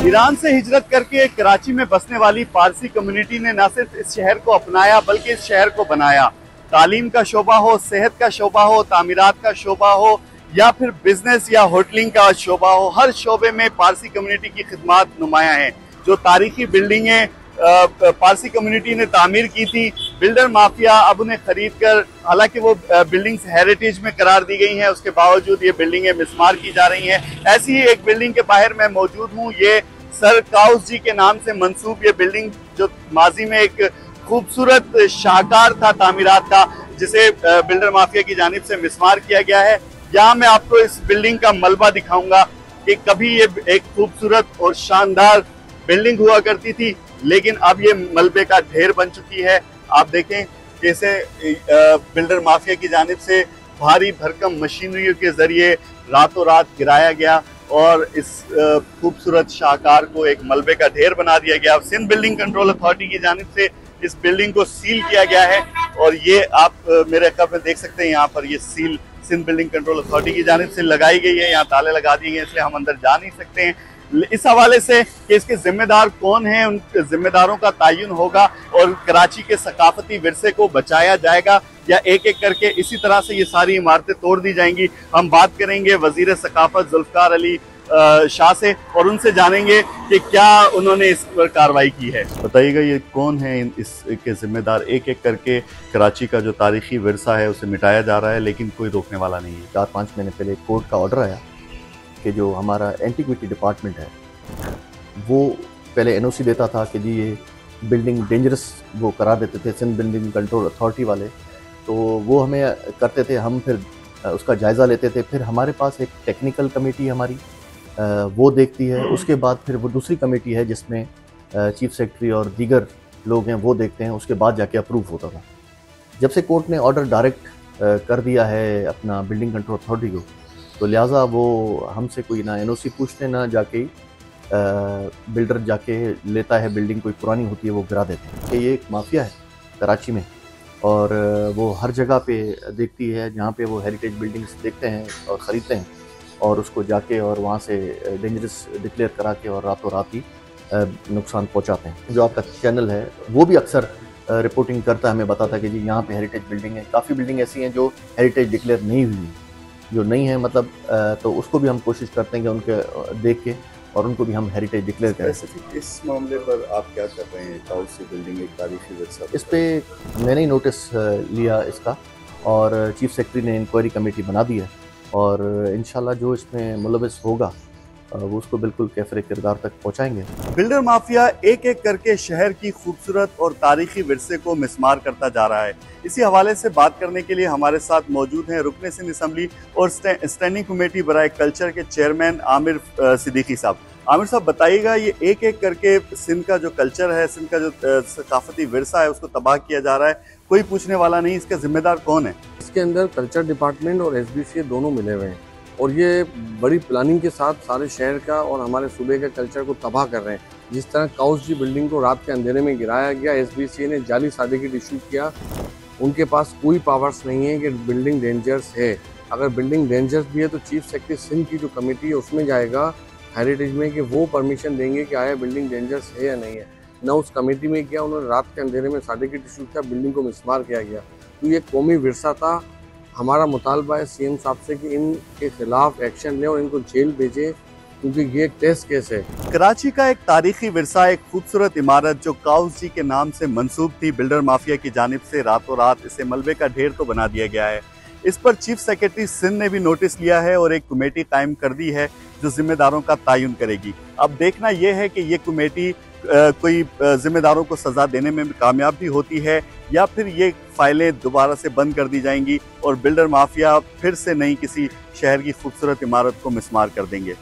Iran से हिजरत करके कराची में बसने वाली पारसी कम्युनिटी ने न सिर्फ इस शहर को अपनाया बल्कि इस शहर को बनाया। तालीम का शोबा हो, सेहत का शोबा हो, तामीरात का शोबा हो या फिर बिजनेस या होटलिंग का शोबा हो, हर शोबे में पारसी कम्युनिटी की खिदमत नुमाया हैं। जो तारीखी बिल्डिंगें पारसी कम्युनिटी ने तामीर की थी, बिल्डर माफिया अब उन्हें खरीद कर, हालांकि वो बिल्डिंग्स हेरिटेज में करार दी गई हैं, उसके बावजूद ये बिल्डिंगें मिसमार की जा रही हैं। ऐसी ही एक बिल्डिंग के बाहर मैं मौजूद हूँ। ये सर काउस जी के नाम से मंसूब ये बिल्डिंग, जो माजी में एक खूबसूरत शाहकार था तामीरात का, जिसे बिल्डर माफिया की जानिब से मिसमार किया गया है। यहाँ मैं आपको इस बिल्डिंग का मलबा दिखाऊंगा कि कभी ये एक खूबसूरत और शानदार बिल्डिंग हुआ करती थी, लेकिन अब ये मलबे का ढेर बन चुकी है। आप देखें कैसे बिल्डर माफिया की जानिब से भारी भरकम मशीनरी के जरिए रातों रात गिराया गया और इस खूबसूरत शाहकार को एक मलबे का ढेर बना दिया गया। सिंध बिल्डिंग कंट्रोल अथॉरिटी की जानिब से इस बिल्डिंग को सील किया गया है और ये आप मेरे कब में देख सकते हैं, यहाँ पर ये सील सिंध बिल्डिंग कंट्रोल अथॉरिटी की जानिब से लगाई गई है। यहाँ ताले लगा दिए गए, इसलिए हम अंदर जा नहीं सकते हैं। इस हवाले से कि इसके जिम्मेदार कौन हैं, उन जिम्मेदारों का तयन होगा और कराची के सकाफती विरसे को बचाया जाएगा या एक एक करके इसी तरह से ये सारी इमारतें तोड़ दी जाएंगी। हम बात करेंगे वजीर सकाफत जुल्फकार अली शाह से और उनसे जानेंगे कि क्या उन्होंने इस पर कार्रवाई की है। बताइएगा ये कौन है इसके जिम्मेदार। एक एक करके कराची का जो तारीखी विरसा है उसे मिटाया जा रहा है, लेकिन कोई रोकने वाला नहीं है। 4-5 महीने पहले कोर्ट का ऑर्डर आया कि जो हमारा एंटीक्विटी डिपार्टमेंट है वो पहले एनओसी देता था कि जी ये बिल्डिंग डेंजरस वो करा देते थे सिंध बिल्डिंग कंट्रोल अथॉरिटी वाले, तो वो हमें करते थे, हम फिर उसका जायज़ा लेते थे। फिर हमारे पास एक टेक्निकल कमेटी हमारी वो देखती है, उसके बाद फिर वो दूसरी कमेटी है जिसमें चीफ सेक्रेटरी और दीगर लोग हैं वो देखते हैं, उसके बाद जाके अप्रूव होता था। जब से कोर्ट ने ऑर्डर डायरेक्ट कर दिया है अपना बिल्डिंग कंट्रोल अथॉरिटी को, तो लिहाजा वो हमसे कोई ना एनओसी पूछते ना जाके बिल्डर जाके लेता है बिल्डिंग, कोई पुरानी होती है वो गिरा देते हैं। ये एक माफिया है कराची में और वो हर जगह पे देखती है जहाँ पे वो हेरिटेज बिल्डिंग्स देखते हैं और ख़रीदते हैं और उसको जाके और वहाँ से डेंजरस डिक्लेयर करा के और रातों रात ही नुकसान पहुँचाते हैं। जो आपका चैनल है वो भी अक्सर रिपोर्टिंग करता है, हमें बताता है कि जी यहाँ पे हेरिटेज बिल्डिंग है। काफ़ी बिल्डिंग ऐसी हैं जो हेरिटेज डिक्लेयर नहीं हुई, जो नहीं है मतलब, तो उसको भी हम कोशिश करते हैं कि उनके देख के और उनको भी हम हेरिटेज डिक्लेयर करें। इस मामले पर आप क्या कर रहे हैं? काउस की बिल्डिंग एक तारीखी विरसा, इस पे मैंने ही नोटिस लिया इसका और चीफ सेक्रेटरी ने इंक्वायरी कमेटी बना दी है और इंशाल्लाह जो इसमें मुलविस होगा वो उसको बिल्कुल कैफरे किरदार तक पहुंचाएंगे। बिल्डर माफिया एक एक करके शहर की खूबसूरत और तारीखी विरसे को मिसमार करता जा रहा है। इसी हवाले से बात करने के लिए हमारे साथ मौजूद हैं रुकने सिंध असम्बली और स्टैंडिंग कमेटी बराए कल्चर के चेयरमैन आमिर सिद्दीकी साहब। आमिर साहब बताइएगा, ये एक एक करके सिंध का जो कल्चर है, सिंध का जो सकाफती विरसा है उसको तबाह किया जा रहा है, कोई पूछने वाला नहीं, इसका जिम्मेदार कौन है? इसके अंदर कल्चर डिपार्टमेंट और SBCA दोनों मिले हुए हैं और ये बड़ी प्लानिंग के साथ सारे शहर का और हमारे सूबे के कल्चर को तबाह कर रहे हैं। जिस तरह काउस जी बिल्डिंग को रात के अंधेरे में गिराया गया, SBCA ने जाली सर्टिफिकेट इशू किया, उनके पास कोई पावर्स नहीं है कि बिल्डिंग डेंजरस है। अगर बिल्डिंग डेंजरस भी है तो चीफ सेक्रेटरी सिंध की जो कमेटी है उसमें जाएगा हेरिटेज में कि वो परमिशन देंगे कि आया बिल्डिंग डेंजरस है या नहीं है। न उस कमेटी में किया, उन्होंने रात के अंधेरे में सर्टिफिकेट इशू किया, बिल्डिंग को मिसमार किया गया। तो ये कौमी विरसा था। हमारा मुतालबा है CM साहब से कि इनके खिलाफ एक्शन लें और इनको जेल भेजें, क्योंकि ये एक टेस्ट केस है। कराची का एक तारीखी विरसा, एक खूबसूरत इमारत जो काउस जी के नाम से मंसूब थी, बिल्डर माफिया की जानिब से रातों रात इसे मलबे का ढेर तो बना दिया गया है। इस पर चीफ सेक्रेटरी सिंध ने भी नोटिस लिया है और एक कमेटी कायम कर दी है जो जिम्मेदारों का तयन करेगी। अब देखना यह है कि ये कमेटी कोई जिम्मेदारों को सजा देने में कामयाब भी होती है या फिर ये फाइलें दोबारा से बंद कर दी जाएंगी और बिल्डर माफिया फिर से नई किसी शहर की खूबसूरत इमारत को मिसमार कर देंगे।